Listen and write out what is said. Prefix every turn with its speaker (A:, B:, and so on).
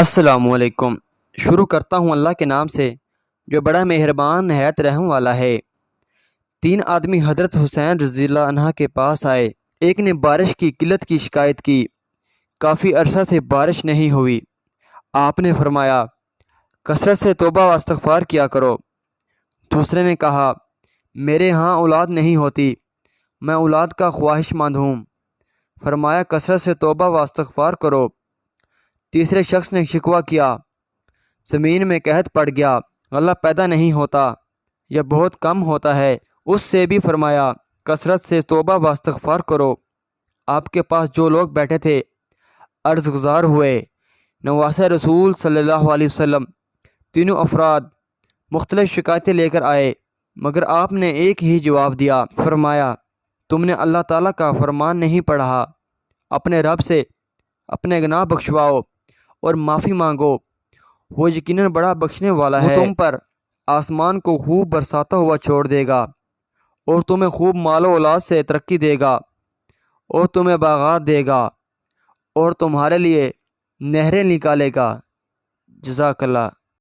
A: السلام علیکم۔ شروع کرتا ہوں اللہ کے نام سے جو بڑا مہربان نہایت رحم والا ہے۔ 3 آدمی حضرت حسین رضی اللہ عنہ کے پاس آئے۔ ایک نے بارش کی قلت کی شکایت کی، کافی عرصہ سے بارش نہیں ہوئی۔ آپ نے فرمایا کثرت سے توبہ و استغفار کیا کرو۔ دوسرے نے کہا میرے ہاں اولاد نہیں ہوتی، میں اولاد کا خواہش مند ہوں۔ فرمایا کثرت سے توبہ و استغفار کرو۔ تیسرے شخص نے شکوہ کیا زمین میں قحط پڑ گیا، غلہ پیدا نہیں ہوتا یا بہت کم ہوتا ہے۔ اس سے بھی فرمایا کثرت سے توبہ و استغفار کرو۔ آپ کے پاس جو لوگ بیٹھے تھے عرض گزار ہوئے۔ نواسہ رسول صلی اللہ علیہ وسلم تینوں افراد مختلف شکایتیں لے کر آئے، مگر آپ نے ایک ہی جواب دیا۔ فرمایا تم نے اللہ تعالیٰ کا فرمان نہیں پڑھا، اپنے رب سے اپنے گناہ بخشواؤ اور معافی مانگو، وہ یقیناً بڑا بخشنے والا ہے۔ وہ تم پر آسمان کو خوب برساتا ہوا چھوڑ دے گا اور تمہیں خوب مال و اولاد سے ترقی دے گا اور تمہیں باغات دے گا اور تمہارے لیے نہریں نکالے گا۔ جزاک اللہ۔